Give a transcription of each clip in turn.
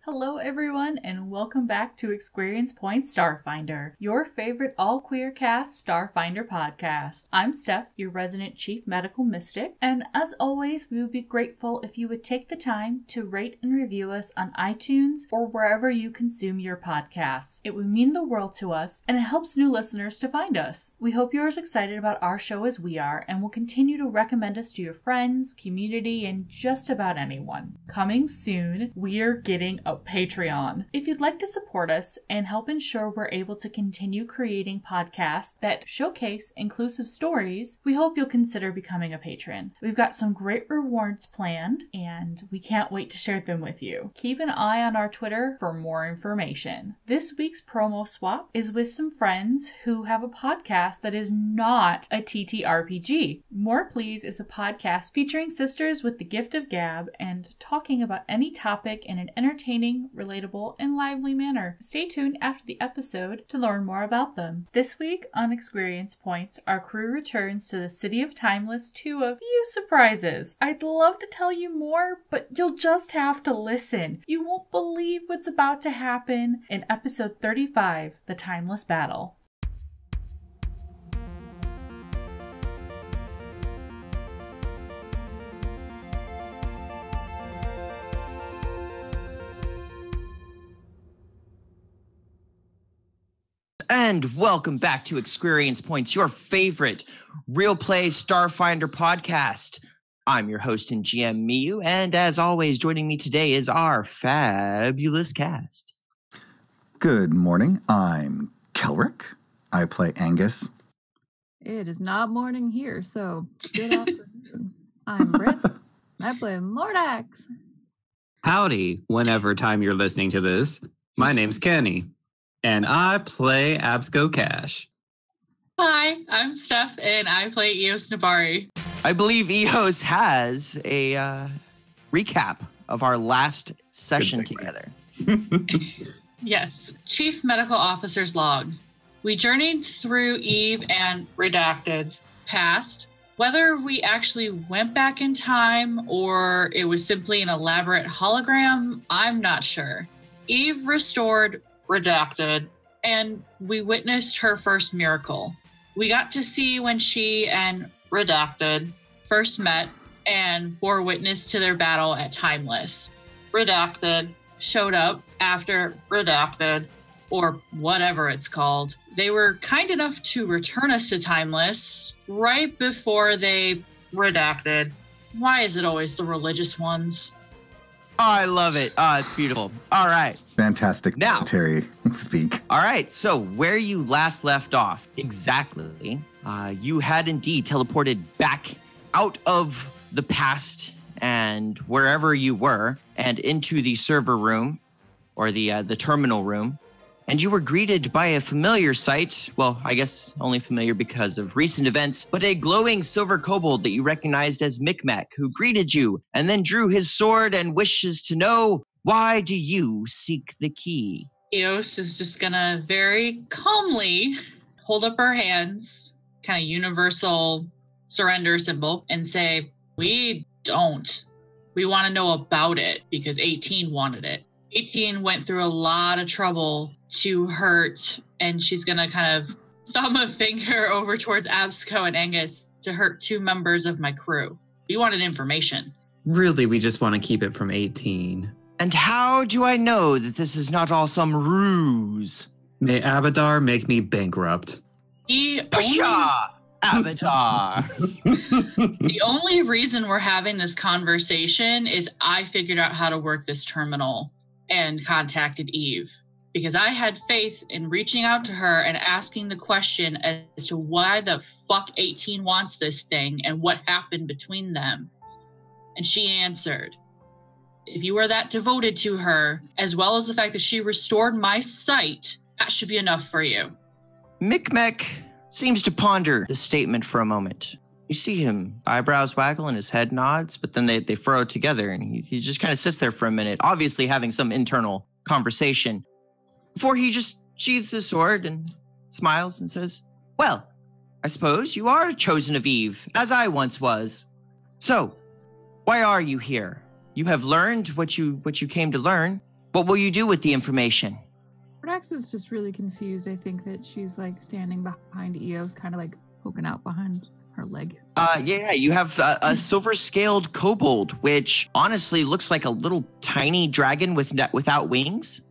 Hello everyone, and welcome back to ExQueeriencePoints Starfinder, your favorite all-queer cast Starfinder podcast. I'm Steph, your resident chief medical mystic, and as always, we would be grateful if you would take the time to rate and review us on iTunes or wherever you consume your podcasts. It would mean the world to us, and it helps new listeners to find us. We hope you're as excited about our show as we are, and will continue to recommend us to your friends, community, and just about anyone. Coming soon, we're getting a Patreon. If you'd like to support us and help ensure we're able to continue creating podcasts that showcase inclusive stories, we hope you'll consider becoming a patron. We've got some great rewards planned, and we can't wait to share them with you. Keep an eye on our Twitter for more information. This week's promo swap is with some friends who have a podcast that is not a TTRPG. More Please is a podcast featuring sisters with the gift of gab and talking about any topic in an entertaining, relatable, and lively manner. Stay tuned after the episode to learn more about them. This week on Experience Points, our crew returns to the city of Timeless to a few surprises. I'd love to tell you more, but you'll just have to listen. You won't believe what's about to happen in episode 35, The Timeless Battle. And welcome back to Experience Points, your favorite real play Starfinder podcast. I'm your host and GM, Miyu, and as always, joining me today is our fabulous cast. Good morning, I'm Kelrick. I play Angus. It is not morning here, so good afternoon. I'm Britt. I play Mordax. Howdy, whenever time you're listening to this. My name's Kenny. And I play Absco Cash. Hi, I'm Steph, and I play Eos Nabari. I believe Eos has a recap of our last session together. Yes. Chief Medical Officer's Log. We journeyed through Eve and Redacted past. Whether we actually went back in time or it was simply an elaborate hologram, I'm not sure. Eve restored Redacted, and we witnessed her first miracle. We got to see when she and Redacted first met and bore witness to their battle at Timeless. Redacted showed up after Redacted, or whatever it's called. They were kind enough to return us to Timeless right before they redacted. Why is it always the religious ones? Oh, I love it. Oh, it's beautiful. All right. Fantastic Now, military speak. All right. So where you last left off, exactly, you had indeed teleported back out of the past and wherever you were and into the server room or the terminal room. And you were greeted by a familiar sight. Well, I guess only familiar because of recent events, but a glowing silver kobold that you recognized as Micmac, who greeted you and then drew his sword and wishes to know, why do you seek the key? Eos is just gonna very calmly hold up her hands, kind of universal surrender symbol, and say, we don't. We want to know about it because 18 wanted it. 18 went through a lot of trouble to hurt, and she's gonna kind of thumb a finger over towards Absco and Angus to hurt two members of my crew. We wanted information. Really, we just want to keep it from 18. And how do I know that this is not all some ruse? May Abadar make me bankrupt. Pusha! Avatar! The only reason we're having this conversation is I figured out how to work this terminal and contacted Eve. Because I had faith in reaching out to her and asking the question as to why the fuck 18 wants this thing and what happened between them. And she answered, if you are that devoted to her, as well as the fact that she restored my sight, that should be enough for you. Micmac seems to ponder the statement for a moment. You see him, eyebrows waggle and his head nods, but then they furrow together and he just kind of sits there for a minute, obviously having some internal conversation. Before he just sheathes his sword and smiles and says, well, I suppose you are a chosen of Eve, as I once was. So, why are you here? You have learned what you came to learn. What will you do with the information? Redax is just really confused. I think that she's like standing behind Eos, kind of like poking out behind her leg. Yeah, you have a silver-scaled kobold, which honestly looks like a little tiny dragon without wings.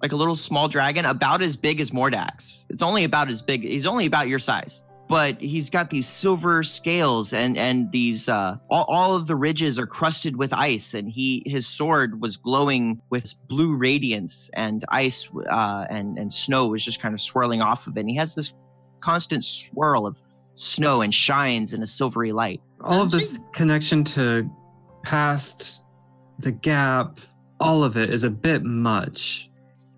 Like a little small dragon, about as big as Mordax. It's only about as big. He's only about your size. But he's got these silver scales and these all of the ridges are crusted with ice, and his sword was glowing with blue radiance, and ice and snow was just kind of swirling off of it. And he has this constant swirl of snow and shines in a silvery light. All of this connection to past, the gap, all of it is a bit much.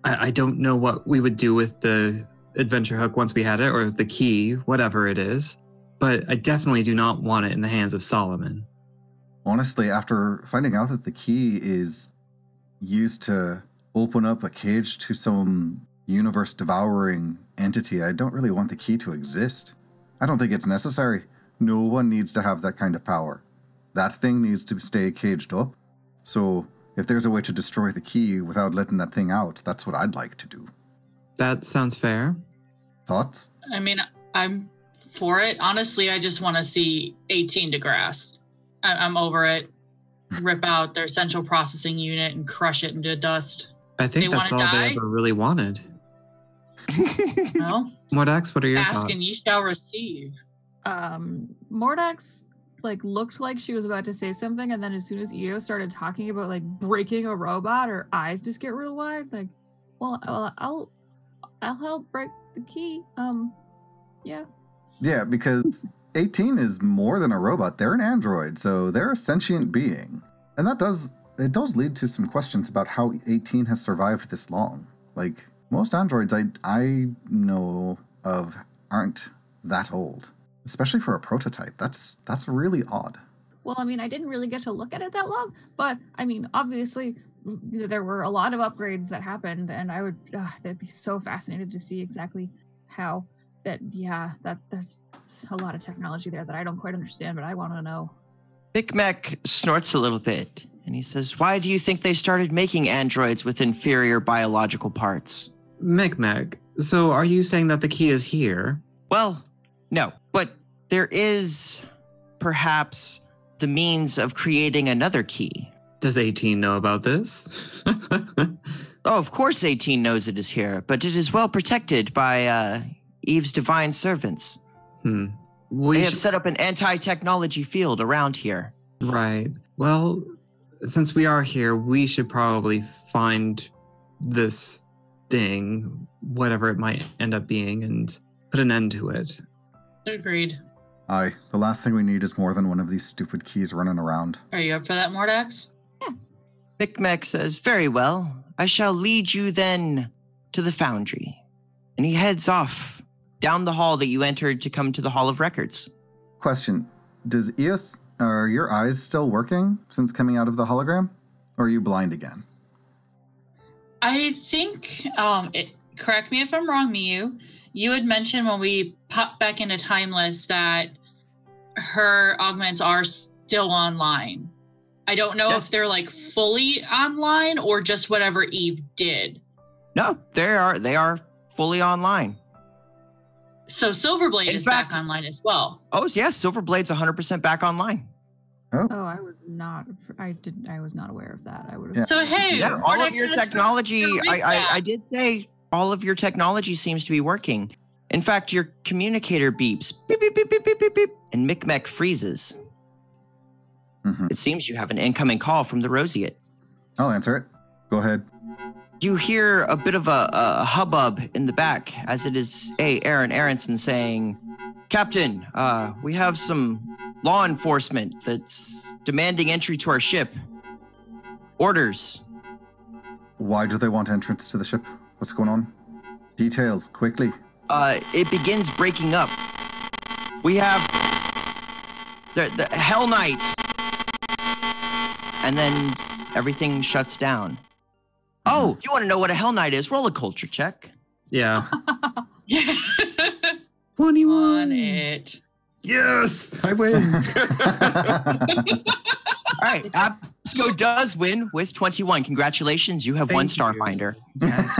I don't know what we would do with the adventure hook once we had it, or the key, whatever it is, but I definitely do not want it in the hands of Solomon. Honestly, after finding out that the key is used to open up a cage to some universe-devouring entity, I don't really want the key to exist. I don't think it's necessary. No one needs to have that kind of power. That thing needs to stay caged up. So if there's a way to destroy the key without letting that thing out, that's what I'd like to do. That sounds fair. Thoughts? I mean, I'm for it. Honestly, I just want to see 18 to grass. I'm over it. Rip out their central processing unit and crush it into dust. I think They that's all wanna they die? ever really wanted. Well, Mordax, what are your ask thoughts? and ye shall receive. Mordax like looked like she was about to say something, and then as soon as Eo started talking about like breaking a robot, her eyes just get real wide. Like, well, I'll help break the key. Yeah. Yeah, because 18 is more than a robot. They're an android, so they're a sentient being. And it does lead to some questions about how 18 has survived this long. Like, most androids I know of aren't that old. Especially for a prototype. That's really odd. Well, I mean, I didn't really get to look at it that long, but I mean, obviously, there were a lot of upgrades that happened, and that'd be so fascinated to see exactly how that. Yeah, there's a lot of technology there that I don't quite understand, but I want to know. Micmac snorts a little bit, and he says, "Why do you think they started making androids with inferior biological parts?" Micmac, so are you saying that the key is here? Well, no, but there is perhaps the means of creating another key. Does 18 know about this? Oh, of course 18 knows it is here, but it is well protected by Eve's divine servants. They have set up an anti-technology field around here. Right. Well, since we are here, we should probably find this thing, whatever it might end up being, and put an end to it. Agreed. Aye, the last thing we need is more than one of these stupid keys running around. Are you up for that, Mordax? Micmac says, "Very well. I shall lead you then to the foundry." And he heads off down the hall that you entered to come to the Hall of Records. Question, are your eyes still working since coming out of the hologram? Or are you blind again? I think, correct me if I'm wrong, Miyu, you had mentioned when we popped back into Timeless that her augments are still online. I don't know if they're like fully online or just whatever Eve did. No, they are fully online. So Silverblade In is fact- back online as well. Oh, yes, Silverblade's 100% back online. Oh, I was not aware of that. I would have. Yeah. So hey, Yeah, all Mordax of your has technology, to recap. I did say all of your technology seems to be working. In fact, your communicator beeps, beep, beep, beep, beep, beep, beep, beep, and Micmac freezes. Mm-hmm. It seems you have an incoming call from the Roseate. I'll answer it. Go ahead. You hear a bit of a hubbub in the back as it is Aaron Aronson saying, "Captain, we have some law enforcement that's demanding entry to our ship. Orders." Why do they want entrance to the ship? What's going on? Details, quickly. It begins breaking up. We have the Hell Knights. And then everything shuts down. Oh, you want to know what a Hell Knight is? Roll a culture check. Yeah. 21. On it. Yes, I win. All right, Absco does win with 21. Congratulations, you have won Thank you. Starfinder. Yes.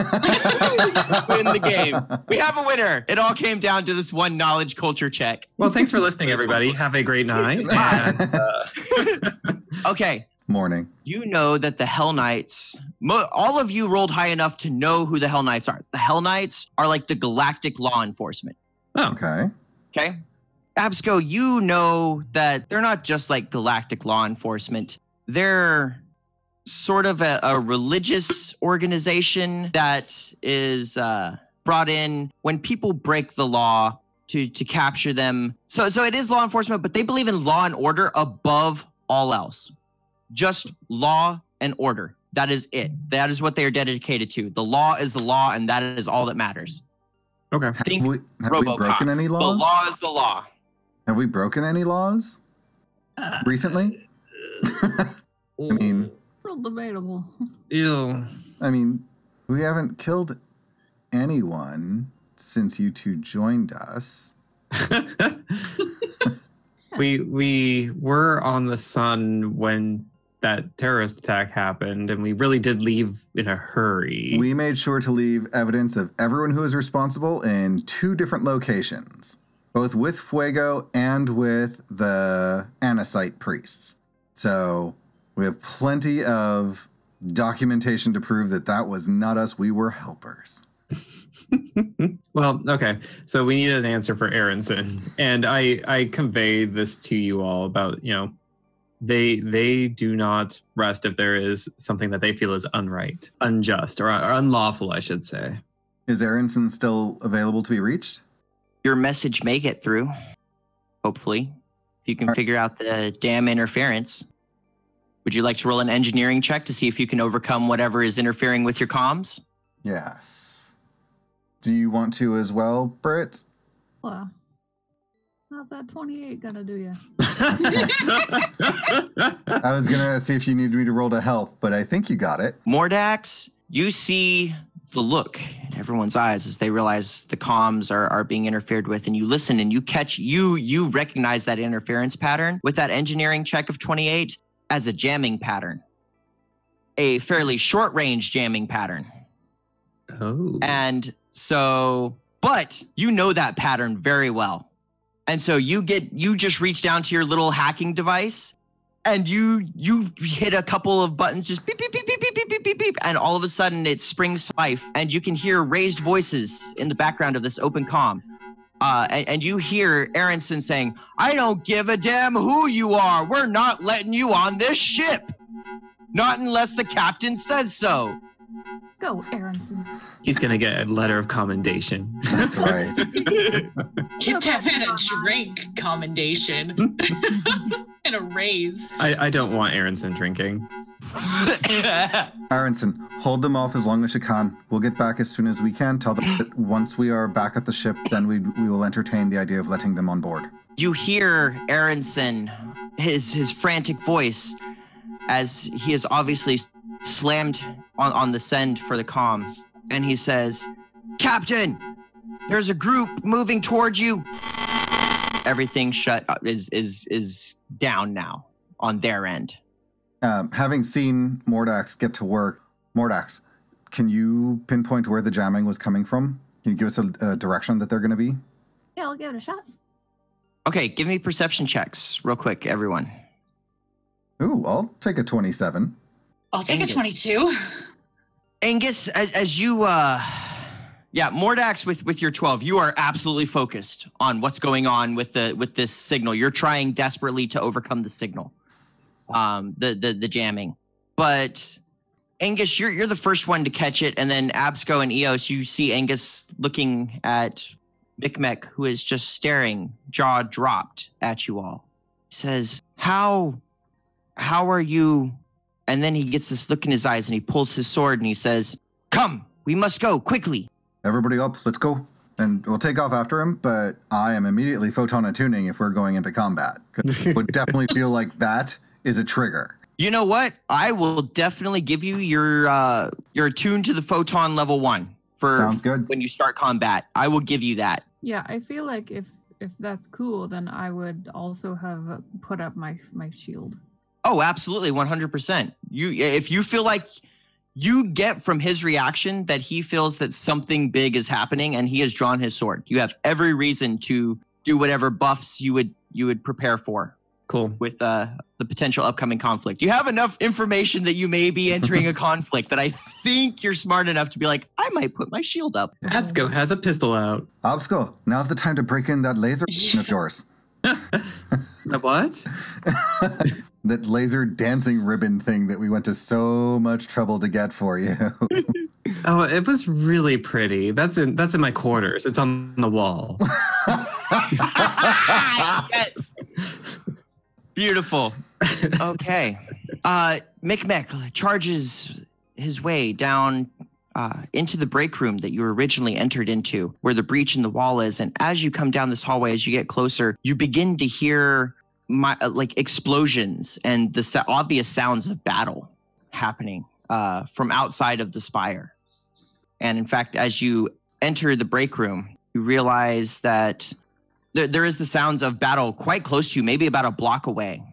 Win the game. We have a winner. It all came down to this one knowledge culture check. Well, thanks for listening, everybody. Have a great night. And, Okay. Morning. You know that the Hell Knights, all of you rolled high enough to know who the Hell Knights are. The Hell Knights are like the galactic law enforcement. oh, Okay. Okay. Absco, you know that they're not just like galactic law enforcement. They're sort of a religious organization that is brought in when people break the law to capture them. So it is law enforcement, but they believe in law and order above all else. Just law and order. That is it. That is what they are dedicated to. The law is the law, and that is all that matters. okay. Think Have we RoboCop. broken any The laws? law is the law. Have we broken any laws recently? I mean, Real debatable. Ew. we haven't killed anyone since you two joined us. We were on the sun when that terrorist attack happened, and we really did leave in a hurry. We made sure to leave evidence of everyone who is responsible in 2 different locations, both with Fuego and with the Anacite priests. So we have plenty of documentation to prove that that was not us. We were helpers. Well, okay. So we need an answer for Aronson. And I convey this to you all about, they do not rest if there is something that they feel is unjust, or unlawful, I should say. Is Aronson still available to be reached? Your message may get through, hopefully, if you can figure out the damn interference. Would you like to roll an engineering check to see if you can overcome whatever is interfering with your comms? Yes. Do you want to as well, Britt? Well, how's that 28 gonna do you? I was going to see if you needed me to roll to help, but I think you got it. Mordax, you see the look in everyone's eyes as they realize the comms are being interfered with, and you listen and you recognize that interference pattern with that engineering check of 28 as a jamming pattern, a fairly short range jamming pattern. Oh. And so, but you know that pattern very well. And so you just reach down to your little hacking device and you hit a couple of buttons, just beep, beep, beep, beep, beep, beep, beep, beep, beep. And all of a sudden it springs to life and you can hear raised voices in the background of this open comm. And you hear Aronson saying, "I don't give a damn who you are. We're not letting you on this ship. Not unless the captain says so." Go, Aronson. He's going to get a letter of commendation. That's right. Get that man a drink commendation and a raise. I don't want Aronson drinking. Aronson, hold them off as long as you can. We'll get back as soon as we can. Tell them that once we are back at the ship, then we will entertain the idea of letting them on board. You hear Aronson, his frantic voice, as he is obviously slammed on the send for the comm, and he says, "Captain, there's a group moving towards you." Everything is down now on their end. Having seen Mordax get to work, Mordax, can you pinpoint where the jamming was coming from? Can you give us a direction that they're going to be? Yeah, I'll give it a shot. Okay, give me perception checks real quick, everyone. Ooh, I'll take a 27. I'll take Angus. a 22. Angus, as you, Mordax with your 12, you are absolutely focused on what's going on with this signal. You're trying desperately to overcome the signal, the jamming. But Angus, you're the first one to catch it, and then Absco and Eos, you see Angus looking at Micmec, who is just staring, jaw dropped at you all. He says, How are you? And then he gets this look in his eyes and he pulls his sword and he says, "Come, we must go quickly." Everybody up, let's go. And we'll take off after him, but I am immediately photon attuning if we're going into combat. 'Cause I would definitely feel like that is a trigger. You know what? I will definitely give you your attune to the photon level 1 for Sounds good. when you start combat. I will give you that. Yeah, I feel like if that's cool, then I would also have put up my shield. Oh, absolutely, 100%. If you feel like you get from his reaction that he feels that something big is happening and he has drawn his sword, you have every reason to do whatever buffs you would prepare for. Cool. With the potential upcoming conflict. You have enough information that you may be entering a conflict that I think you're smart enough to be like, I might put my shield up. Absco has a pistol out. Absco, now's the time to break in that laser of yours. What? That laser dancing ribbon thing that we went to so much trouble to get for you. Oh, it was really pretty. That's in my quarters. It's on the wall. Yes. Beautiful. Okay. Micmac charges his way down into the break room that you originally entered into, where the breach in the wall is. And as you come down this hallway, as you get closer, you begin to hear explosions and the obvious sounds of battle happening from outside of the spire. And in fact, as you enter the break room, you realize that there is the sounds of battle quite close to you, maybe about a block away.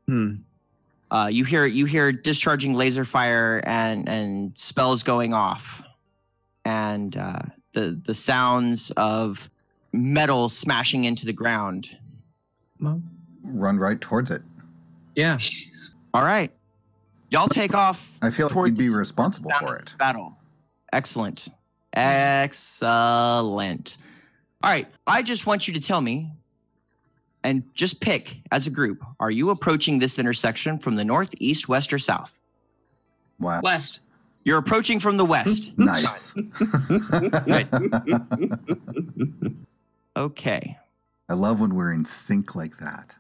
You hear discharging laser fire and spells going off, and the sounds of metal smashing into the ground. Well, run right towards it. Yeah. All right, y'all take off. I feel like we'd be responsible for it. Battle. Excellent. Excellent. All right, I just want you to tell me, and just pick as a group, are you approaching this intersection from the north, east, west, or south? Wow. West. You're approaching from the west. Nice. Okay. I love when we're in sync like that.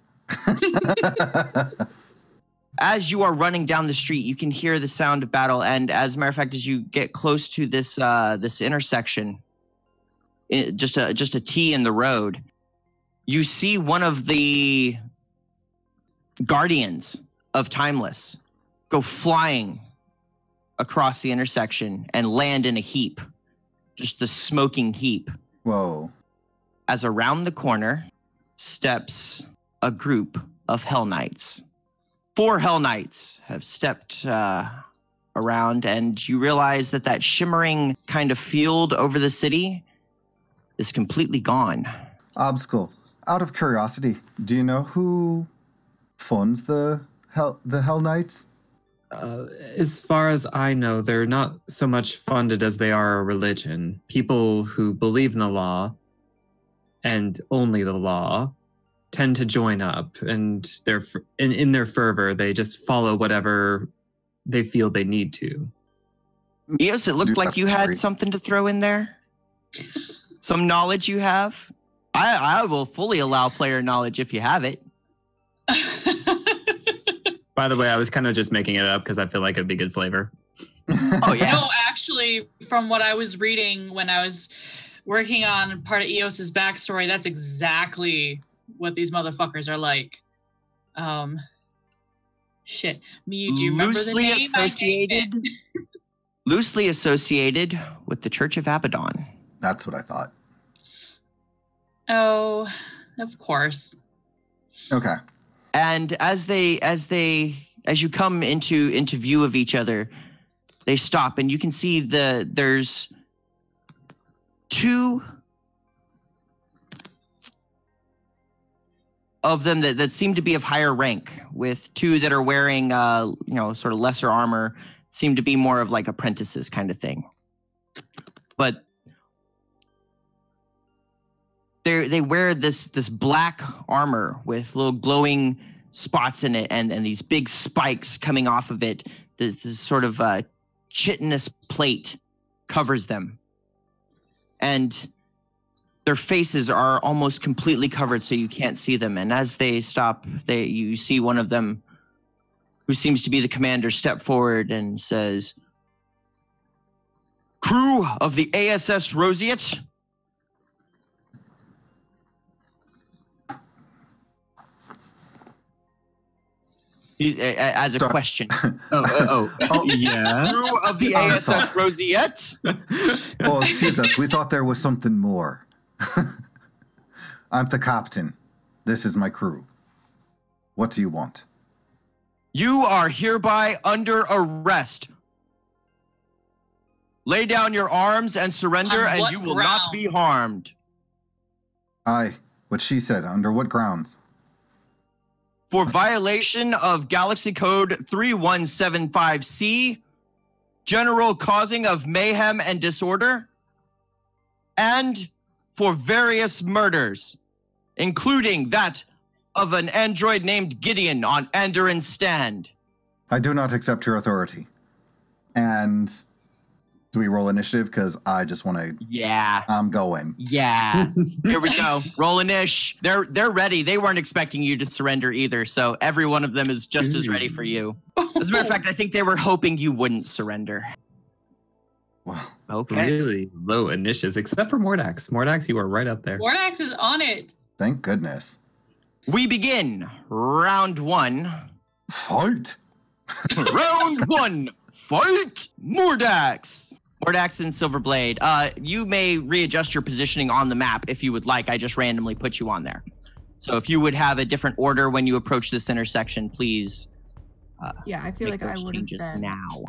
As you are running down the street, you can hear the sound of battle. And as a matter of fact, as you get close to this this intersection, just a T in the road, you see one of the guardians of Timeless go flying across the intersection and land in a heap, just the smoking heap. Whoa. As around the corner steps a group of Hell Knights. 4 Hell Knights have stepped around, and you realize that shimmering kind of field over the city is completely gone. Obstacle, out of curiosity, do you know who funds the Hell Knights? As far as I know, they're not so much funded as they are a religion. People who believe in the law and only the law tend to join up, and in their fervor, they just follow whatever they feel they need to. Eos, it looked like you had something to throw in there. Some knowledge you have. I will fully allow player knowledge if you have it. By the way, I was kind of just making it up because I feel like it'd be good flavor. Oh, yeah. No, actually, from what I was reading when I was working on part of Eos's backstory, that's exactly what these motherfuckers are like. Shit. Miyu, do you remember the name? Loosely associated with the Church of Abaddon. That's what I thought. Oh, of course. Okay. And as you come into view of each other, they stop, and you can see there's 2 of them that seem to be of higher rank, with 2 that are wearing sort of lesser armor, seem to be more of like apprentices kind of thing. But they wear this black armor with little glowing spots in it, and these big spikes coming off of it. This sort of chitinous plate covers them, and their faces are almost completely covered, so you can't see them. And as they stop, you see one of them, who seems to be the commander, step forward and says, "Crew of the ASS Roseate, as a question." Oh, yeah. Crew of the ASS Roseate. Oh, excuse us. We thought there was something more. I'm the captain. This is my crew. What do you want? You are hereby under arrest. Lay down your arms and surrender, On and what you will not ground? be harmed. Aye, what she said. Under what grounds? For violation of Galaxy Code 3175C, general causing of mayhem and disorder, and for various murders, including that of an android named Gideon on Andoran's stand. I do not accept your authority. And do we roll initiative? Because I just want to... Yeah. I'm going. Yeah. Here we go. Rolling ish. They're ready. They weren't expecting you to surrender either, so every one of them is just as ready for you. As a matter of fact, I think they were hoping you wouldn't surrender. Well, Okay. Really low initiatives, except for Mordax. Mordax, you are right up there. Mordax is on it. thank goodness. We begin round 1. Fight! Round 1. Fight! Mordax. Mordax and Silverblade. You may readjust your positioning on the map if you would like. I just randomly put you on there. So if you would have a different order when you approach this intersection, please Yeah, I feel make like I those would have changes been now.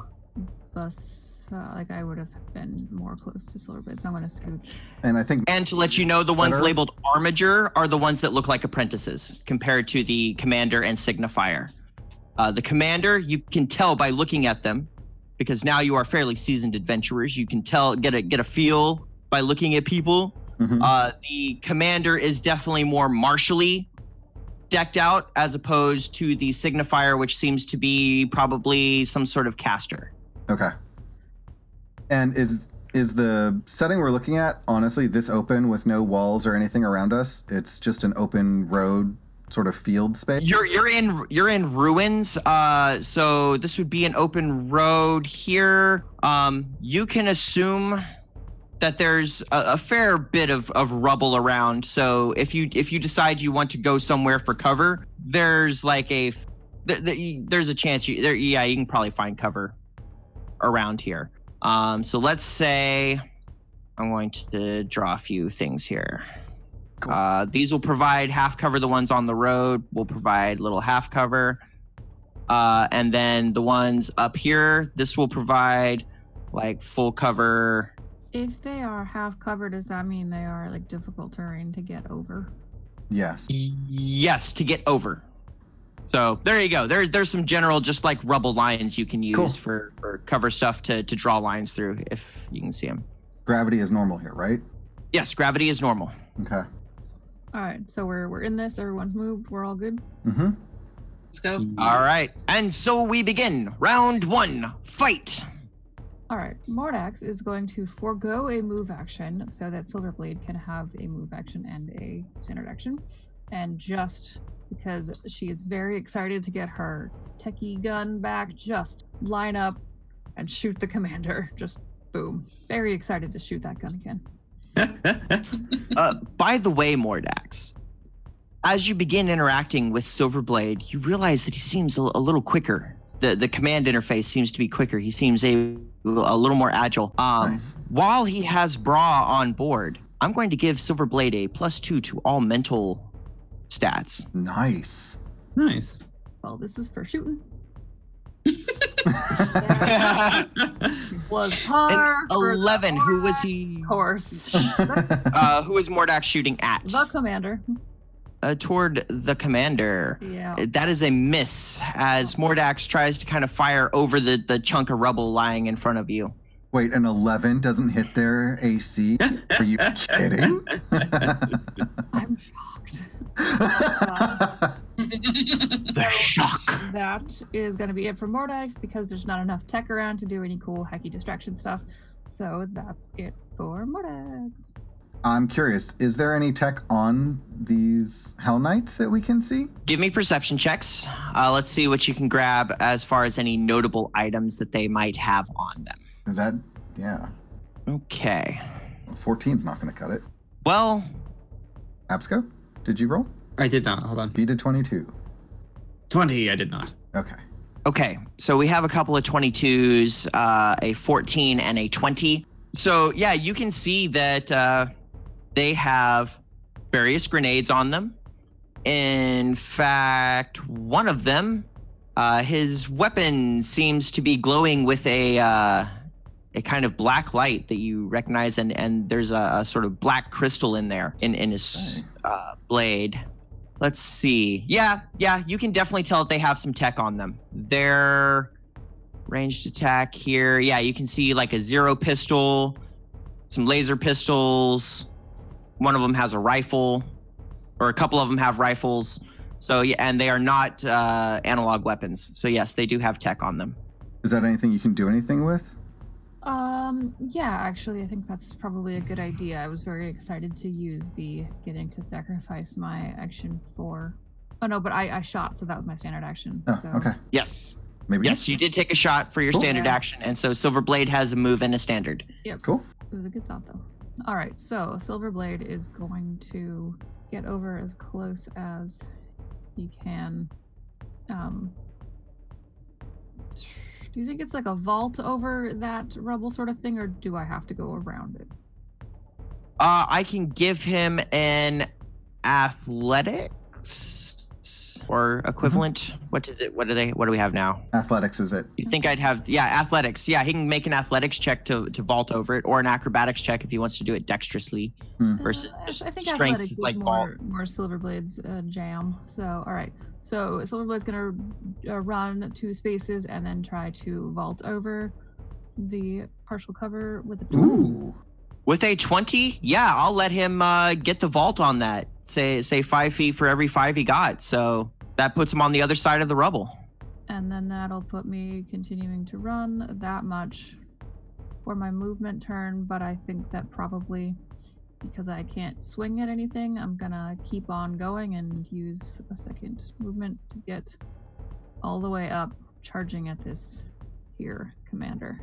like I would have been more close to Silverblade, so I'm gonna scooch. And I think And to let you know, the ones Better. labeled Armiger are the ones that look like apprentices compared to the Commander and Signifier. The Commander, you can tell by looking at them, because now you are fairly seasoned adventurers. You can tell, get a feel by looking at people. Mhm. The Commander is definitely more martially decked out, as opposed to the Signifier, which seems to be probably some sort of caster. Okay. And is the setting we're looking at honestly this open with no walls or anything around us? It's just an open road sort of field space. You're in ruins, so this would be an open road here. You can assume that there's a fair bit of rubble around. So if you decide you want to go somewhere for cover, there's like there's a chance you can probably find cover around here. So let's say I'm going to draw a few things here. Cool. These will provide half cover. The ones on the road will provide little half cover. And then the ones up here, this will provide like full cover. If they are half covered, does that mean they are like difficult terrain to get over? Yes. Yes, to get over. So there you go. There's some general just like rubble lines you can use Cool. for cover stuff to draw lines through if you can see them. Gravity is normal here, right? Yes, gravity is normal. Okay. All right, so we're in this. Everyone's moved. We're all good. Mm-hmm. Let's go. All right. And so we begin. Round 1. Fight. All right, Mordax is going to forego a move action so that Silverblade can have a move action and a standard action. And just because she is very excited to get her techie gun back, just line up and shoot the commander. Just boom. Very excited to shoot that gun again. By the way, Mordax, as you begin interacting with Silverblade, you realize that he seems a little quicker. The command interface seems to be quicker. He seems a little more agile. Nice. While he has Bra on board, I'm going to give Silverblade a +2 to all mental stats. Nice. Nice. Well, this is for shooting. An Was par for 11. the Who was Mordax he? course. Who is Mordax shooting at? The commander. Toward the commander. Yeah. That is a miss as Mordax tries to kind of fire over the chunk of rubble lying in front of you. Wait, an 11 doesn't hit their AC? Are you kidding? I'm shocked. The shock. That is going to be it for Mordax because there's not enough tech around to do any cool hacky distraction stuff. So that's it for Mordax. I'm curious, is there any tech on these Hell Knights that we can see? Give me perception checks. Let's see what you can grab as far as any notable items that they might have on them. Yeah. Okay. 14's not going to cut it. Well, Absco, did you roll? I did not. Hold on. B did 22. 20, I did not. Okay. So we have a couple of 22s, a 14 and a 20. So yeah, you can see that they have various grenades on them. In fact, one of them His weapon seems to be glowing with a kind of black light that you recognize, and there's a sort of black crystal in there in his blade. Let's see. Yeah, you can definitely tell that they have some tech on them. Their ranged attack here. Yeah, you can see like a zero pistol, some laser pistols. One of them has a rifle, or a couple of them have rifles. So yeah, and they are not analog weapons. So yes, they do have tech on them. Is that anything you can do anything with? Yeah, actually, I think that's probably a good idea. I was very excited to use the getting to sacrifice my action for... Oh, no, but I shot, so that was my standard action. Oh, so... okay. Yes. Maybe. Yes, you did take a shot for your standard action, and so Silverblade has a move and a standard. Yep. Cool. It was a good thought, though. All right, so Silverblade is going to get over as close as he can. Do you think it's like a vault over that rubble sort of thing, or do I have to go around it? I can give him an athletics or equivalent. What do we have now? Athletics is it? You think I'd have athletics. Yeah, he can make an athletics check to vault over it, or an acrobatics check if he wants to do it dexterously versus just I think strength athletics like is vault. more Silverblade's jam. So all right, so Silverblade's gonna run 2 spaces and then try to vault over the partial cover with a 20. Ooh. With a 20, yeah, I'll let him get the vault on that. Say 5 feet for every 5 he got. So that puts him on the other side of the rubble. And then that'll put me continuing to run that much for my movement turn. But I think that probably, because I can't swing at anything, I'm gonna keep on going and use a second movement to get all the way up, charging at this here commander.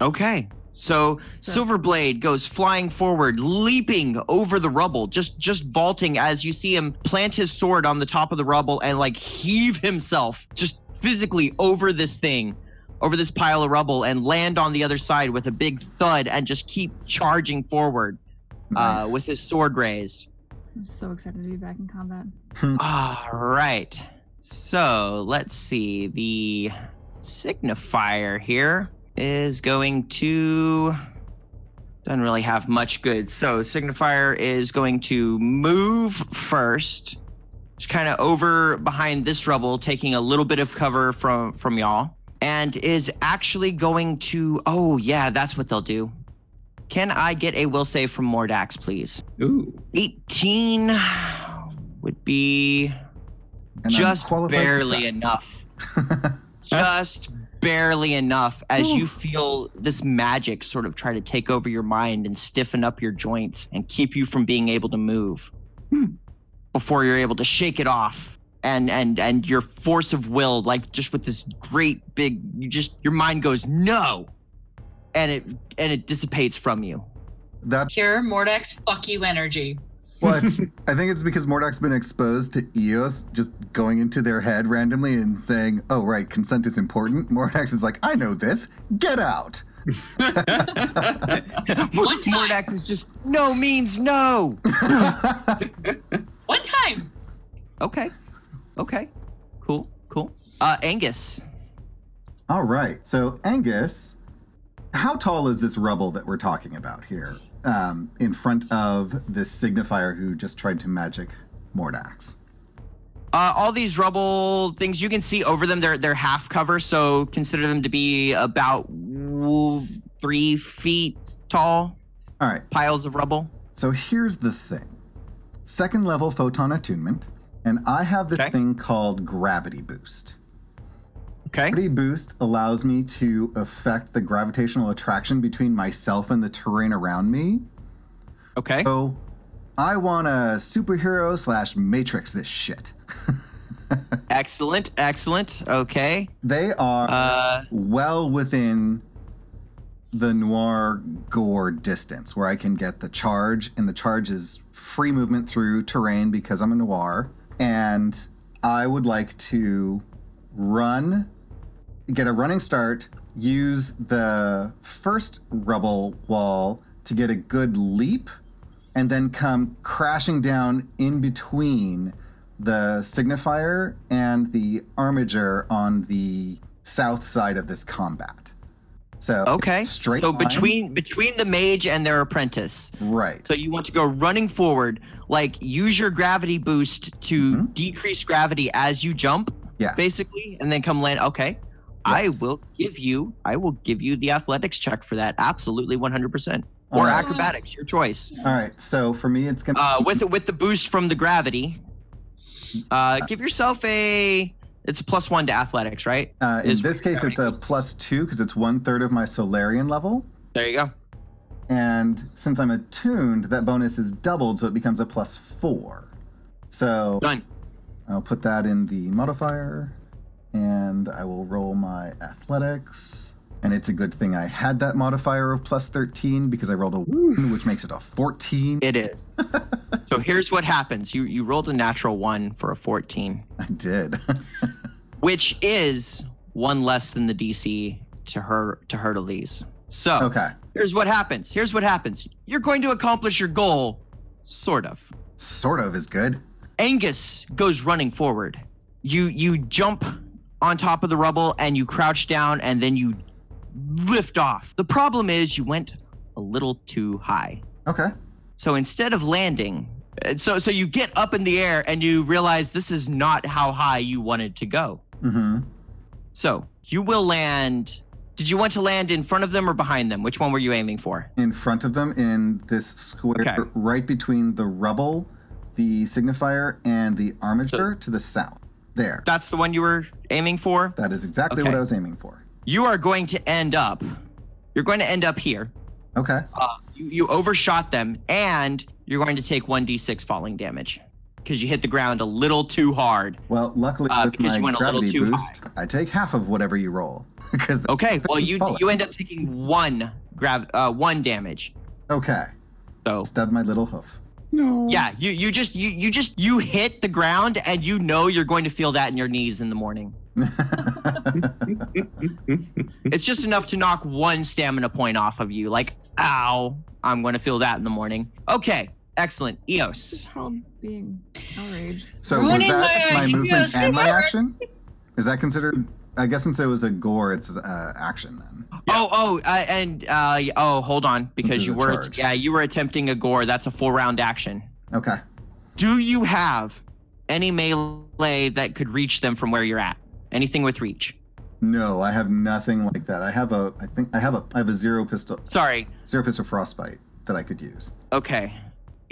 Okay. So Silverblade goes flying forward, leaping over the rubble, just vaulting as you see him plant his sword on the top of the rubble and like heave himself just physically over this thing, over this pile of rubble, and land on the other side with a big thud and just keep charging forward with his sword raised. I'm so excited to be back in combat. All right. So let's see. The signifier here is going to... doesn't really have much good. So signifier is going to move first, just kind of over behind this rubble, taking a little bit of cover from y'all, and is actually going to... oh yeah, that's what they'll do. Can I get a will save from Mordax, please? Ooh. 18 would be just barely enough. Just barely enough as you feel this magic sort of try to take over your mind and stiffen up your joints and keep you from being able to move before you're able to shake it off. And your force of will, like just with this great big, your mind goes, no. And it dissipates from you. That Pure Mordax fuck you energy. Well, I think it's because Mordok's been exposed to Eos just going into their head randomly and saying, oh, right, consent is important. Mordax is like, I know this. Get out. Mordax is just, no means no. One time. Okay. Cool. Angus. All right. So, Angus, how tall is this rubble that we're talking about here? In front of this signifier who just tried to magic Mordax. All these rubble things, you can see over them, they're half cover, so consider them to be about 3 feet tall. All right. Piles of rubble. So here's the thing. 2nd level photon attunement, and I have this thing called Gravity Boost. Okay. Gravity Boost allows me to affect the gravitational attraction between myself and the terrain around me. Okay. So I want to superhero / Matrix this shit. Excellent. Okay. They are well within the noir gore distance where I can get the charge, and the charge is free movement through terrain because I'm a noir. And I would like to get a running start, use the first rubble wall to get a good leap, and then come crashing down in between the signifier and the armiger on the south side of this combat. So Okay. straight So line. between the mage and their apprentice. Right. So you want to go running forward, like use your gravity boost to decrease gravity as you jump, Yes. basically, and then come land. Okay. Yes. I will give you the athletics check for that. Absolutely 100%. Or Alright. acrobatics, your choice. All right. So for me, it's gonna With the boost from the gravity, give yourself it's a +1 to athletics, right? in this case, it's a +2 because it's 1/3 of my Solarian level. There you go. And since I'm attuned, that bonus is doubled, so it becomes a +4. So Done. I'll put that in the modifier, and I will roll my athletics. And it's a good thing I had that modifier of +13 because I rolled a 1, which makes it a 14. It is. So here's what happens. You rolled a natural 1 for a 14, I did. which is 1 less than the DC to Hercules. So Okay. here's what happens. You're going to accomplish your goal, sort of. Sort of is good. Angus goes running forward. You jump on top of the rubble and you crouch down and then you lift off. The problem is you went a little too high. Okay. So instead of landing, so you get up in the air and you realize this is not how high you wanted to go. Mm-hmm. So you will land. Did you want to land in front of them or behind them? Which one were you aiming for? In front of them in this square, Okay. right between the rubble, the signifier, and the armiger to the south. There. That's the one you were aiming for? That is exactly Okay. what I was aiming for. You are going to end up. You're going to end up here. Okay. You overshot them, and you're going to take 1d6 falling damage because you hit the ground a little too hard. Well, luckily with because my you went a little gravity too boost, I take half of whatever you roll. Because Okay, well you end up taking one damage. Okay. So Stub my little hoof. No. yeah, you hit the ground, and you know you're going to feel that in your knees in the morning. It's just enough to knock 1 stamina point off of you. Like, ow, I'm going to feel that in the morning. Okay, excellent. Eos. Called being outraged. So was Ruining that my my movement ideas. and my action? Is that considered? I guess since it was a gore, it's action then. Hold on, because Since you it's a were charge. you were attempting a gore. That's a 4-round action. Okay. Do you have any melee that could reach them from where you're at? Anything with reach? No, I have nothing like that. I have a zero pistol frostbite that I could use. Okay.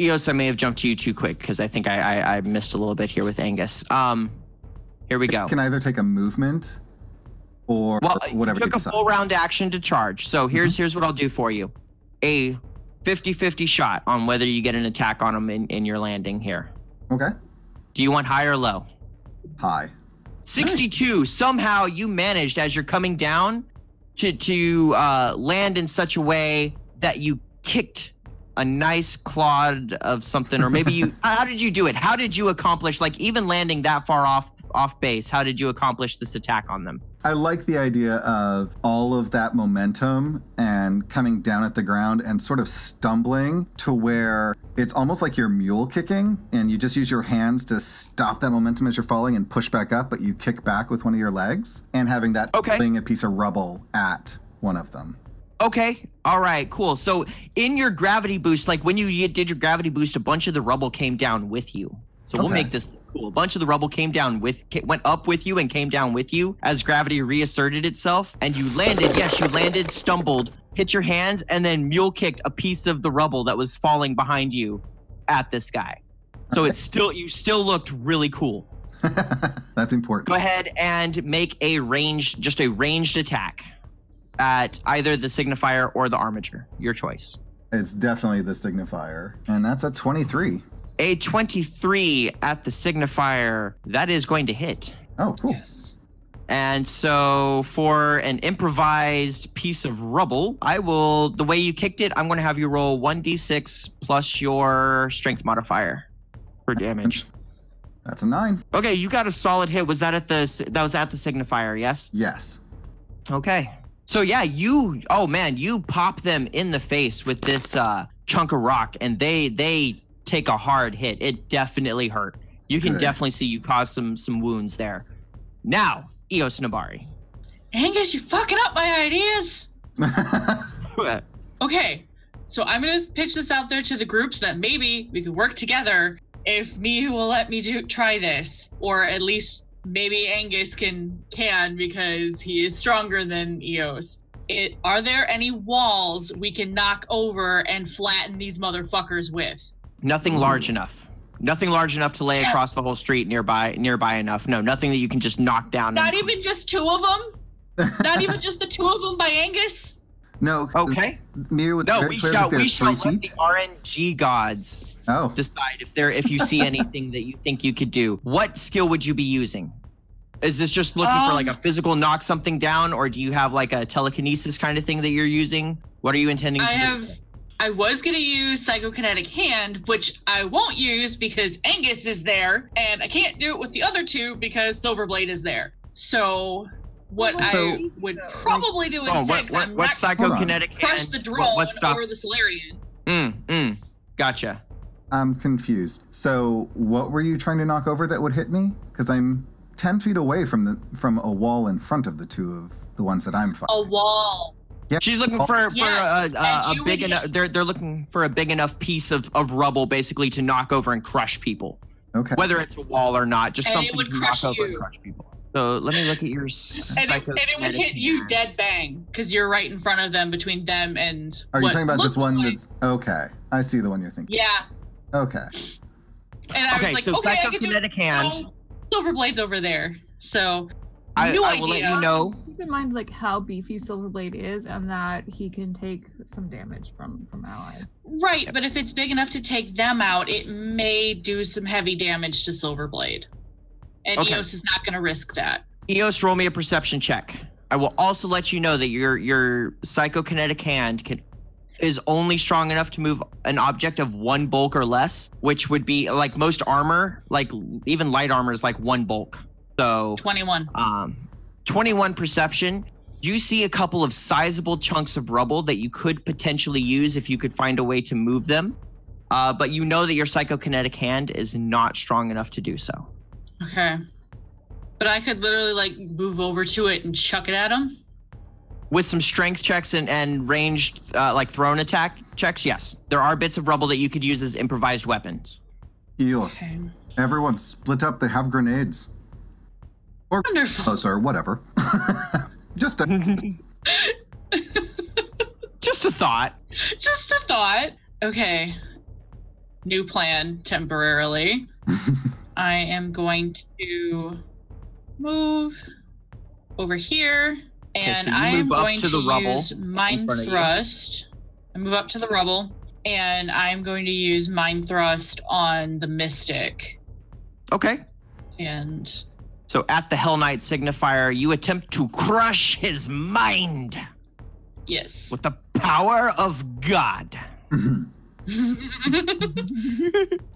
Eos, I may have jumped to you too quick because I think I missed a little bit here with Angus. Here we go. Can either take a movement or whatever. You took a full round action to charge. So here's what I'll do for you. A 50-50 shot on whether you get an attack on them in your landing here. Okay. Do you want high or low? High. 62. Nice. Somehow you managed as you're coming down to land in such a way that you kicked a nice clod of something, or maybe you. How did you do it? How did you accomplish, like, even landing that far off base? How did you accomplish this attack on them? I like the idea of all of that momentum and coming down at the ground and sort of stumbling to where it's almost like you're mule kicking and you just use your hands to stop that momentum as you're falling and push back up, but you kick back with one of your legs and having that fling a piece of rubble at one of them. Okay. All right, cool. So in your gravity boost, like when you did your gravity boost, a bunch of the rubble came down with you. So we'll make this cool. A bunch of the rubble went up with you and came down with you as gravity reasserted itself. And you landed, stumbled, hit your hands, and then mule kicked a piece of the rubble that was falling behind you at this guy. So you still looked really cool. That's important. Go ahead and make a ranged attack at either the signifier or the armiger. Your choice. It's definitely the signifier. And that's a 23. A 23 at the signifier, that is going to hit. Oh, cool. Yes. And so for an improvised piece of rubble, the way you kicked it, I'm going to have you roll 1d6 plus your strength modifier for damage. That's a 9. Okay, you got a solid hit. Was that at the signifier, yes? Yes. Okay. So yeah, you pop them in the face with this chunk of rock, and they take a hard hit. It definitely hurt. You can Good. definitely see you caused some wounds there. Now, Eos Nabari. Angus, you're fucking up my ideas. Okay, so I'm gonna pitch this out there to the group so that maybe we could work together if Mihu will let me try this, or at least maybe Angus can because he is stronger than Eos. Are there any walls we can knock over and flatten these motherfuckers with? Nothing large enough. Nothing large enough to lay across the whole street nearby enough. No, nothing that you can just knock down. Not even just two of them? Not even just the two of them by Angus? No. Okay. Mir was No, very we clear shall that they're 3 let the feet. RNG gods decide if you see anything that you think you could do. What skill would you be using? Is this just looking for like a physical knock something down, or do you have like a telekinesis kind of thing that you're using? What are you intending to do? I was going to use Psychokinetic Hand, which I won't use because Angus is there, and I can't do it with the other two because Silverblade is there. So what I would probably do instead, what Psychokinetic Hand? Crush the drone stop? or the Solarian. Gotcha. I'm confused. So what were you trying to knock over that would hit me? Because I'm 10 feet away from a wall in front of the two of the ones that I'm fighting. A wall. Yeah. She's looking for a big enough. They're looking for a big enough piece of rubble, basically, to knock over and crush people. Okay. Whether it's a wall or not, just And something it would to crush knock over you. and crush people. So let me look at your. And it would hit you dead bang because you're right in front of them, between them and. Are you talking about this one like, that's okay? I see the one you're thinking. Yeah. Okay. And I was like, so okay, I could do Psychokinetic Hand. Silverblade's over there, so. I no will idea. let you know. Keep in mind like how beefy Silverblade is and that he can take some damage from allies. Right, but if it's big enough to take them out, it may do some heavy damage to Silverblade. And Eos is not going to risk that. Eos, roll me a perception check. I will also let you know that your Psychokinetic Hand is only strong enough to move an object of 1 bulk or less, which would be like most armor, like even light armor is like 1 bulk. So 21. 21 perception. You see a couple of sizable chunks of rubble that you could potentially use if you could find a way to move them. But you know that your Psychokinetic Hand is not strong enough to do so. Okay. But I could literally like move over to it and chuck it at him? With some strength checks and ranged like thrown attack checks, yes. There are bits of rubble that you could use as improvised weapons. Eos, Okay. everyone split up. They have grenades. Or Wonderful. closer, whatever. Just a... Just a thought. Just a thought. Okay. New plan temporarily. I am going to move over here, and so you I am move up going to to the rubble use Mind front of you. Thrust. I move up to the rubble, and I'm going to use Mind Thrust on the Mystic. Okay. And So at the Hell Knight signifier, you attempt to crush his mind yes. with the power of God.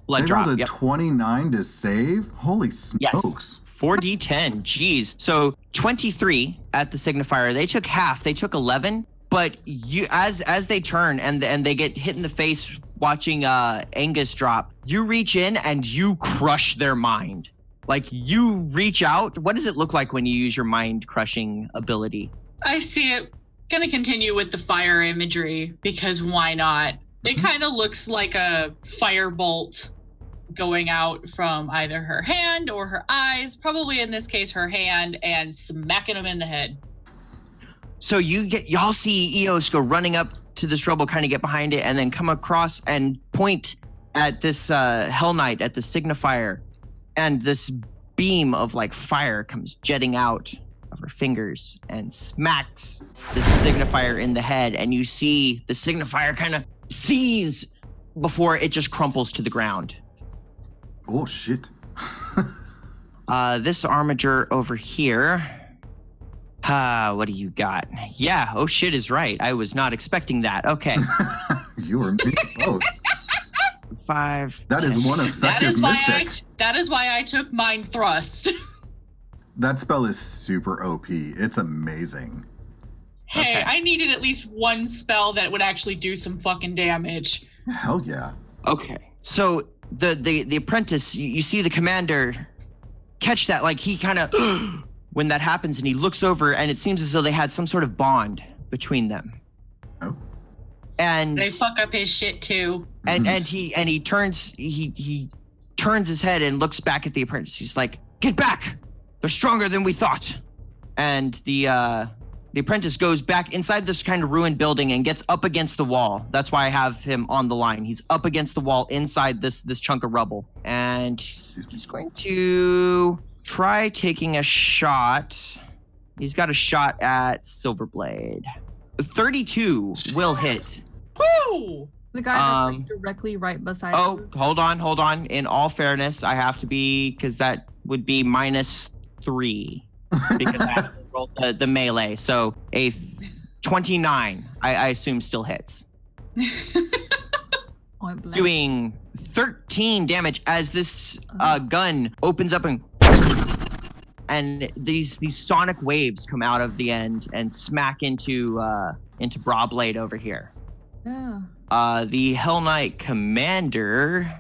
Let They drop. rolled a Yep. 29 to save? Holy smokes. 4d10. Jeez. So 23 at the signifier. They took half. They took 11. But you, as they turn and they get hit in the face watching Angus drop, you reach in and you crush their mind. Like you reach out. What does it look like when you use your mind crushing ability? I see it. Gonna continue with the fire imagery because why not? It kind of looks like a firebolt going out from either her hand or her eyes, probably in this case her hand, and smacking him in the head. So y'all see Eos go running up to this rubble, kind of get behind it, and then come across and point at this Hell Knight at the signifier, and this beam of like fire comes jetting out of her fingers and smacks the signifier in the head, and you see the signifier kind of seize before it just crumples to the ground. Oh, shit. This armature over here. What do you got? Yeah, oh shit is right. I was not expecting that. Okay. You were me both. 5. That is one effective mystic. That is why I took Mind Thrust. That spell is super OP. It's amazing. Hey, Okay. I needed at least one spell that would actually do some fucking damage. Hell yeah. Okay. So the apprentice, you see the commander catch that, like he kind of when that happens, and he looks over, and it seems as though they had some sort of bond between them. Oh. And They fuck up his shit too. And he turns his head and looks back at the apprentice. He's like, "Get back! They're stronger than we thought." And the apprentice goes back inside this kind of ruined building and gets up against the wall. That's why I have him on the line. He's up against the wall inside this chunk of rubble. And he's going to try taking a shot. He's got a shot at Silverblade. 32 will hit. Woo! The guy that's like directly right beside you. Hold on. In all fairness, I have to be, because that would be -3. Because I have to roll the melee. So a 29, I assume, still hits. Doing 13 damage as this gun opens up and these sonic waves come out of the end and smack into Brawblade over here. Yeah. The Hell Knight commander.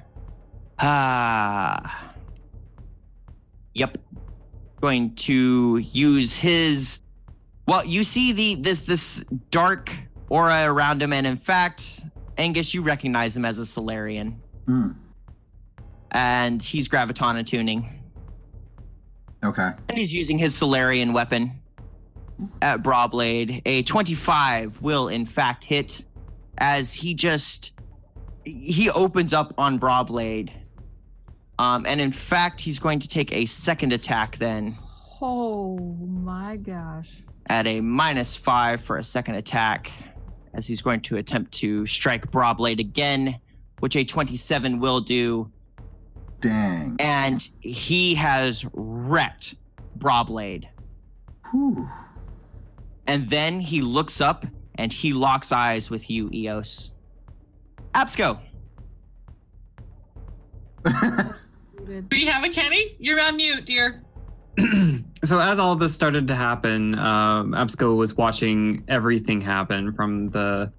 Yep. Going to use his. Well, you see this dark aura around him, and in fact, Angus, you recognize him as a Solarian. And he's graviton attuning. Okay. And he's using his Solarian weapon at Brawblade. A 25 will in fact hit, as he opens up on Brawblade. And in fact, he's going to take a second attack then. Oh my gosh. At a -5 for a second attack, as he's going to attempt to strike Brawblade again, which a 27 will do. Dang. And he has wrecked Brawblade. Whew. And then he looks up and he locks eyes with you, Eos. Absco. Do you have a Kenny? You're on mute, dear. So as all this started to happen, Absco was watching everything happen, from the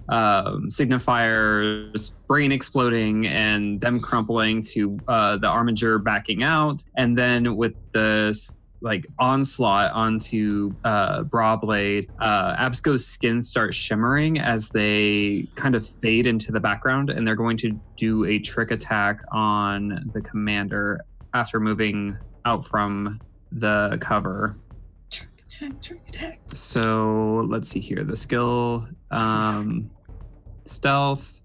signifiers brain exploding and them crumpling to the Armiger backing out, and then with this like onslaught onto Brawblade, Absco's skin starts shimmering as they kind of fade into the background, and they're going to do a trick attack on the commander after moving out from the cover. Trick attack. So let's see here. The skill, stealth.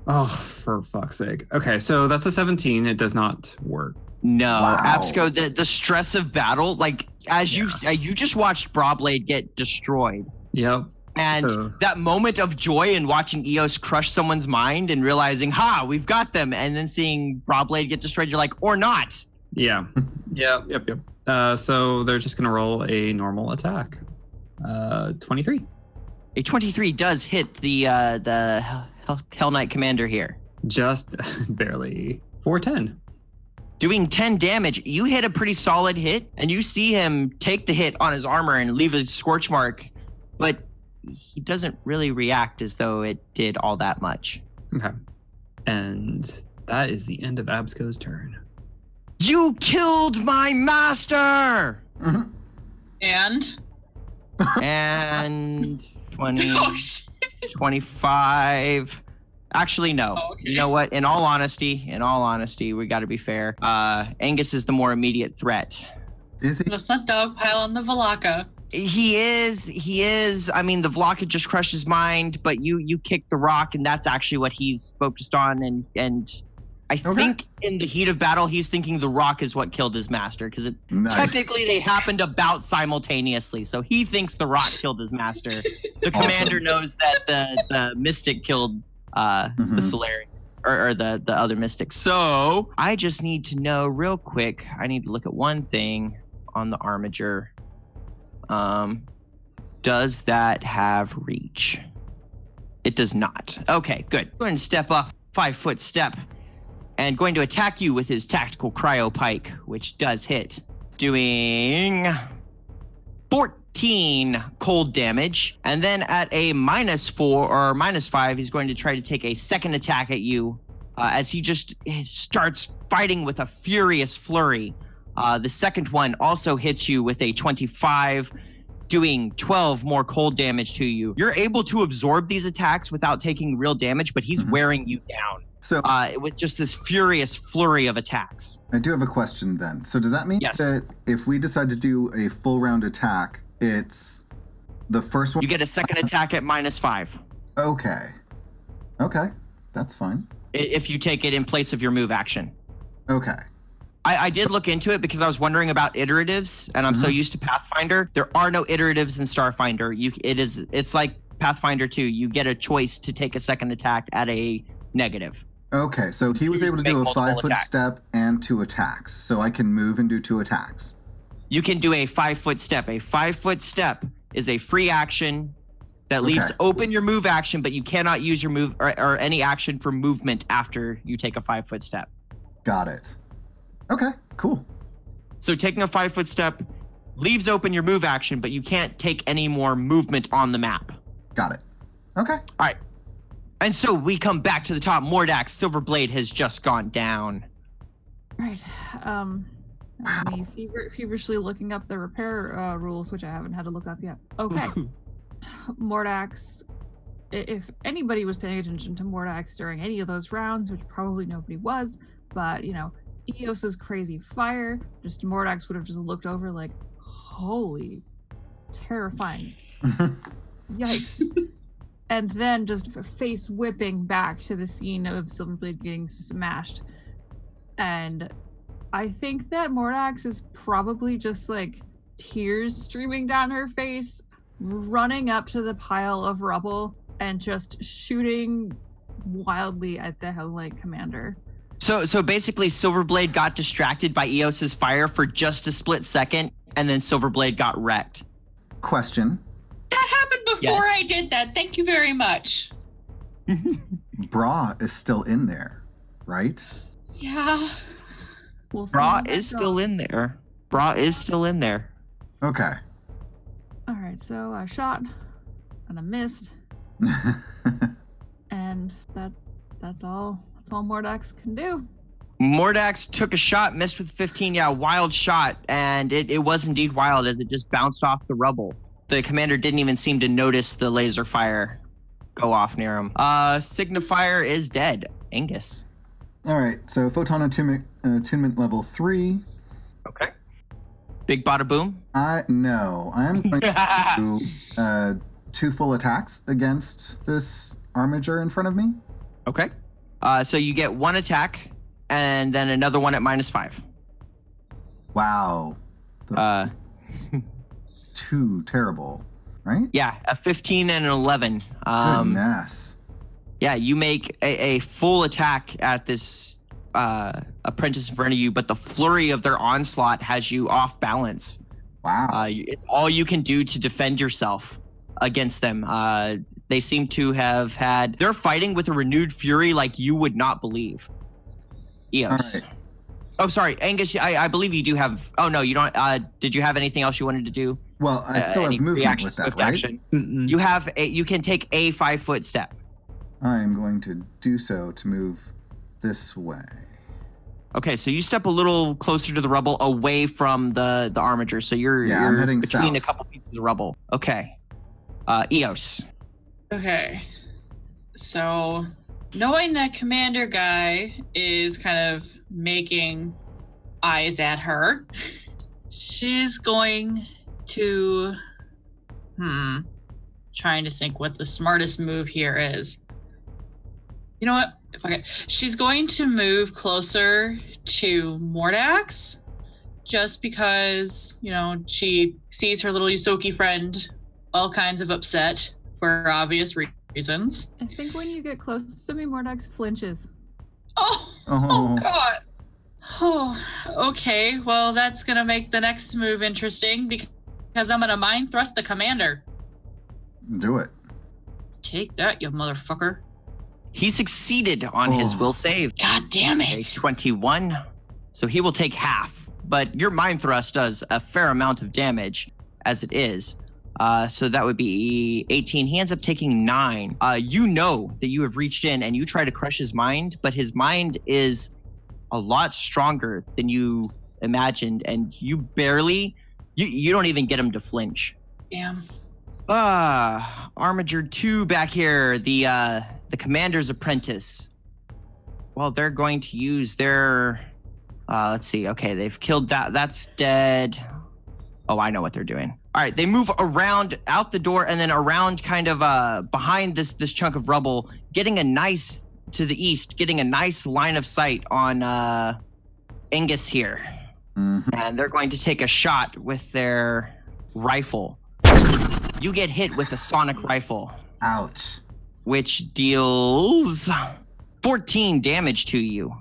Oh, for fuck's sake. Okay, so that's a 17. It does not work. No, Wow. Absco, the stress of battle, like as you just watched Brawblade get destroyed. Yep. And So- that moment of joy in watching Eos crush someone's mind and realizing, we've got them, and then seeing Brawblade get destroyed, you're like, or not. Yeah. Yep. So they're just gonna roll a normal attack. 23. A 23 does hit the Hell Knight commander here. Just barely. 410. Doing 10 damage. You hit a pretty solid hit, and you see him take the hit on his armor and leave a scorch mark, but he doesn't really react as though it did all that much. Okay. And that is the end of Absco's turn. You killed my master! And? And 20, Oh, shit. 25. Actually, no. Oh, okay. You know what? In all honesty, we got to be fair. Angus is the more immediate threat. Is he? Let's not dogpile on the Valaka. He is. I mean, the Vlaka just crushed his mind, but you kicked the rock, and that's actually what he's focused on. And I think in the heat of battle, he's thinking the rock is what killed his master, because Nice. technically they happened about simultaneously. So he thinks the rock killed his master. The commander knows that the mystic killed the Solarian or the other mystic. So I just need to know real quick. I need to look at one thing on the Armiger. Does that have reach? It does not. Okay, good. Go ahead and step up, 5-foot step, and going to attack you with his tactical cryo pike, which does hit, doing 14 cold damage. And then at a -4 or -5, he's going to try to take a second attack at you as he just starts fighting with a furious flurry. The second one also hits you with a 25, doing 12 more cold damage to you. You're able to absorb these attacks without taking real damage, but he's wearing you down. So with just this furious flurry of attacks. I do have a question then. So does that mean that if we decide to do a full round attack, it's the first one? You get a second attack at -5. Okay. Okay. That's fine. If you take it in place of your move action. Okay. I did look into it because I was wondering about iteratives, and I'm so used to Pathfinder. There are no iteratives in Starfinder. It's like Pathfinder 2. You get a choice to take a second attack at a negative. Okay, so he was able to do a 5-foot step and 2 attacks. So I can move and do 2 attacks. You can do a 5-foot step. A 5-foot step is a free action that leaves open your move action, but you cannot use your move or any action for movement after you take a 5-foot step. Got it. Okay, cool. So taking a 5-foot step leaves open your move action, but you can't take any more movement on the map. Got it. Okay. All right. And so we come back to the top. Mordak's Silverblade has just gone down. Right. Me feverishly looking up the repair rules, which I haven't had to look up yet. Okay. Mordax. If anybody was paying attention to Mordax during any of those rounds, which probably nobody was, but Eos's crazy fire, just Mordax would have just looked over like, holy, terrifying. Yikes. And then just face whipping back to the scene of Silverblade getting smashed. And I think that Mordax is probably just like tears streaming down her face, running up to the pile of rubble and just shooting wildly at the Helllight Commander. So basically Silverblade got distracted by Eos's fire for just a split second, and then Silverblade got wrecked. Question. That happened before I did that. Thank you very much. Bra is still in there, right? Yeah. We'll see Bra is still in there. Bra is still in there. Okay. All right, so I shot and I missed, and that's all Mordax can do. Mordax took a shot, missed with 15. Yeah, wild shot, and it was indeed wild as it just bounced off the rubble. The commander didn't even seem to notice the laser fire go off near him. Signifier is dead. Angus. All right, so photon attunement level 3. Okay. Big bada boom. No, I'm going to do 2 full attacks against this armiger in front of me. Okay. So you get 1 attack and then another one at -5. Wow. 2 terrible, right? Yeah, a 15 and an 11. Goodness. Yeah, you make a full attack at this apprentice in front of you, but the flurry of their onslaught has you off balance. Wow. All you can do to defend yourself against them. They seem to have they're fighting with a renewed fury like you would not believe. Eos. All right. Oh, sorry, Angus, I believe you do have, oh no, you don't, did you have anything else you wanted to do? Well, I still have movement with that, right? Action? You can take a 5-foot step. I'm going to do so to move this way. Okay, so you step a little closer to the rubble away from the armiger. So you're I'm heading between south. a couple pieces of rubble. Okay. Eos. Okay. So, knowing that commander guy is kind of making eyes at her, she's going to trying to think what the smartest move here is. You know what? She's going to move closer to Mordax just because, she sees her little Yusoki friend all kinds of upset for obvious reasons. I think when you get close to me, Mordax flinches. Oh God. Oh, okay. Well, that's going to make the next move interesting because I'm going to mind thrust the commander. Do it. Take that, you motherfucker. He succeeded on his will save. God damn it. Okay, 21. So he will take half, but your mind thrust does a fair amount of damage as it is. So that would be 18. He ends up taking 9. You know that you have reached in and you try to crush his mind, but his mind is a lot stronger than you imagined, and you barely, you don't even get him to flinch. Damn. Armiger 2 back here, the commander's apprentice. Well, they're going to use their, let's see. Okay, they've killed that. That's dead. Oh, I know what they're doing. All right, they move around out the door and then around kind of behind this chunk of rubble, getting a nice, to the east, getting a nice line of sight on Angus here. Mm-hmm. And they're going to take a shot with their rifle. You get hit with a sonic rifle. Ouch. Which deals 14 damage to you.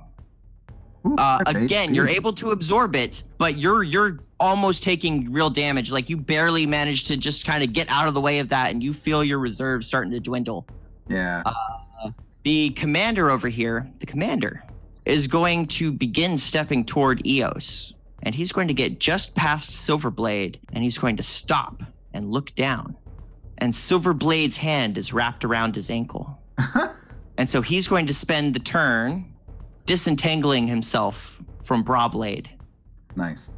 Ooh, again, you're able to absorb it, but you're almost taking real damage. Like you barely managed to just kind of get out of the way of that, and you feel your reserves starting to dwindle. Yeah. The commander over here, the commander, is going to begin stepping toward Eos, and he's going to get just past Silverblade, and he's going to stop and look down. And Silverblade's hand is wrapped around his ankle. And so he's going to spend the turn disentangling himself from Brawblade. Nice.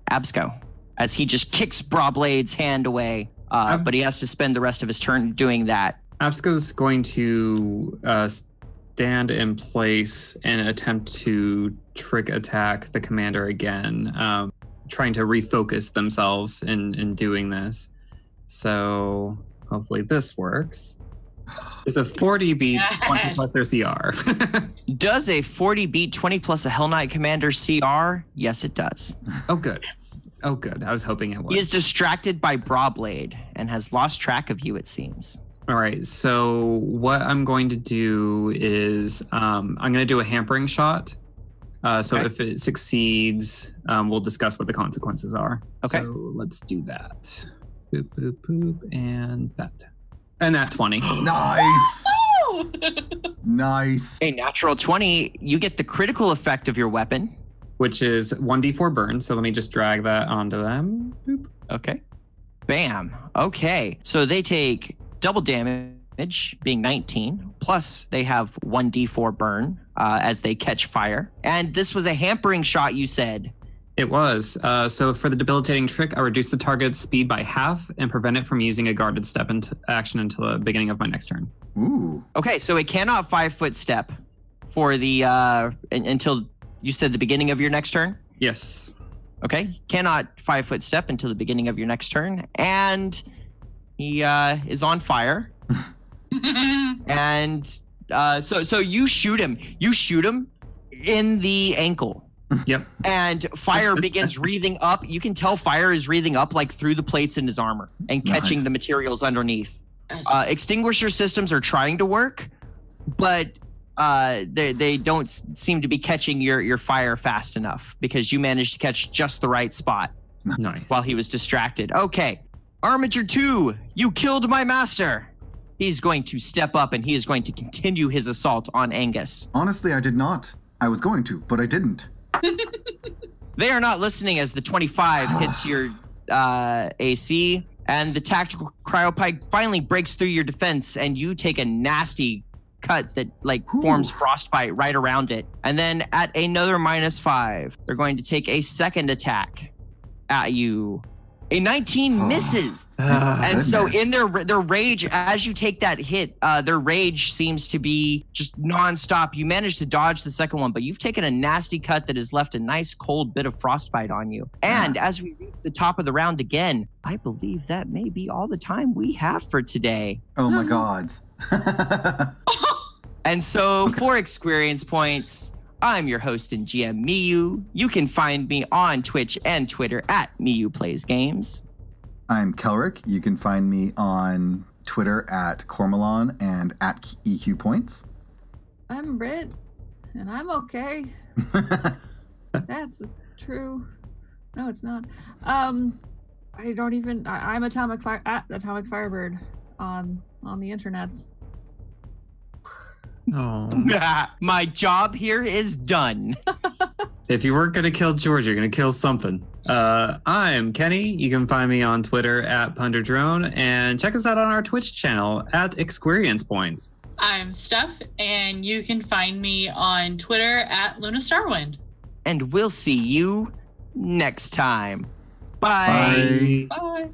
Absco, as he just kicks Brawblade's hand away, but he has to spend the rest of his turn doing that. Absco's going to stand in place and attempt to trick attack the commander again, trying to refocus themselves in doing this. So hopefully this works. It's a 40 beat 20 plus their CR. Does a 40 beat 20 plus a Hell Knight Commander CR? Yes, it does. Oh, good. Oh, good. I was hoping it was. He is distracted by Brawblade and has lost track of you, it seems. All right. So what I'm going to do is I'm going to do a hampering shot. So Okay. if it succeeds, we'll discuss what the consequences are. Okay. So let's do that. Boop, boop, boop, and that. And that 20. Nice. Nice. A natural 20, you get the critical effect of your weapon. Which is 1d4 burn. So let me just drag that onto them. Boop. Okay. Bam. Okay. So they take double damage, being 19, plus they have 1d4 burn as they catch fire. And this was a hampering shot, you said. It was. So for the debilitating trick, I reduce the target's speed by half and prevent it from using a guarded step into action until the beginning of my next turn. Ooh. Okay, so it cannot 5-foot step for the until you said the beginning of your next turn. Yes. Okay, cannot 5-foot step until the beginning of your next turn, and he is on fire. And so you shoot him. You shoot him in the ankle. Yep. And fire begins wreathing up. You can tell fire is wreathing up like through the plates in his armor and catching Nice. the materials underneath. Extinguisher systems are trying to work, but they don't seem to be catching your fire fast enough because you managed to catch just the right spot Nice. while he was distracted. Okay. Armiger 2, you killed my master. He's going to step up and he is going to continue his assault on Angus. Honestly, I did not. I was going to, but I didn't. They are not listening as the 25 hits your AC, and the tactical cryopike finally breaks through your defense, and you take a nasty cut that forms frostbite right around it. And then at another -5, they're going to take a second attack at you. A 19 misses. And so in their rage, as you take that hit, their rage seems to be just nonstop. You manage to dodge the second one, but you've taken a nasty cut that has left a nice cold bit of frostbite on you. And as we reach the top of the round again, I believe that may be all the time we have for today. Oh my god. And so for experience points, I'm your host and GM, Miyu. You can find me on Twitch and Twitter at Miyu Plays Games. I'm Kelric. You can find me on Twitter at Cormelon and at EQPoints. I'm Britt, and I'm okay. That's true. No, it's not. I'm Atomic Firebird on the internets. Oh. My job here is done. If you weren't going to kill George, you're going to kill something. I'm Kenny. You can find me on Twitter at PunderDrone and check us out on our Twitch channel at ExQueeriencePoints. I'm Steph, and you can find me on Twitter at Luna Starwind. And we'll see you next time. Bye. Bye.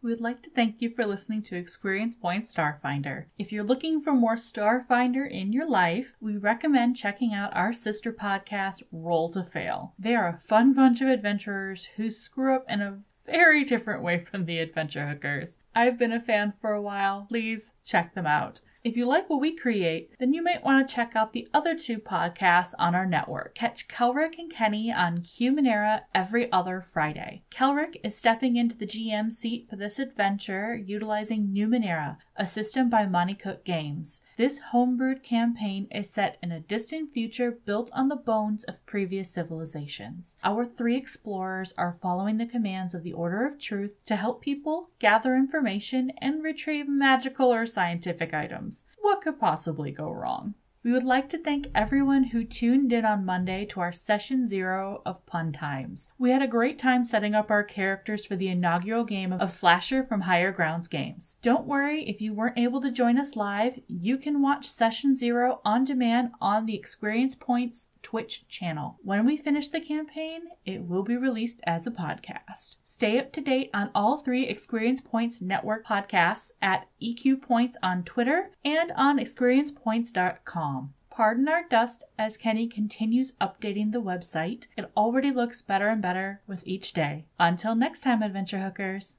We would like to thank you for listening to ExQueeriencePoints Starfinder. If you're looking for more Starfinder in your life, we recommend checking out our sister podcast, Roll to Fail. They are a fun bunch of adventurers who screw up in a very different way from the adventure hookers. I've been a fan for a while. Please check them out. If you like what we create, then you might want to check out the other 2 podcasts on our network. Catch Kelrick and Kenny on Humanera every other Friday. Kelrick is stepping into the GM seat for this adventure utilizing Numenera, a system by Monty Cook Games. This homebrewed campaign is set in a distant future built on the bones of previous civilizations. Our 3 explorers are following the commands of the Order of Truth to help people gather information and retrieve magical or scientific items. What could possibly go wrong? We would like to thank everyone who tuned in on Monday to our Session 0 of Pun Times. We had a great time setting up our characters for the inaugural game of Slasher from Higher Grounds Games. Don't worry, if you weren't able to join us live, you can watch Session 0 on demand on the Experience Points Twitch channel. When we finish the campaign, it will be released as a podcast. Stay up to date on all 3 Experience Points Network podcasts at EQ Points on Twitter and on ExQueeriencePoints.com. Pardon our dust as Kenny continues updating the website. It already looks better and better with each day. Until next time, Adventure Hookers.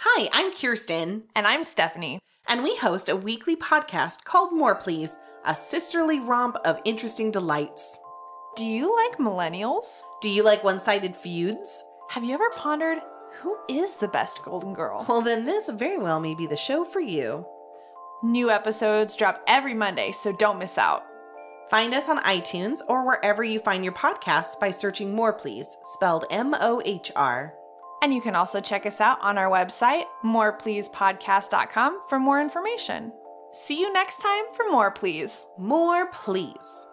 Hi, I'm Kirsten. And I'm Stephanie. And we host a weekly podcast called More Please, a sisterly romp of interesting delights. Do you like millennials? Do you like one-sided feuds? Have you ever pondered who is the best golden girl? Well, then this very well may be the show for you. New episodes drop every Monday, so don't miss out. Find us on iTunes or wherever you find your podcasts by searching More Please, spelled M-O-H-R. And you can also check us out on our website, morepleasepodcast.com, for more information. See you next time for More Please. More Please.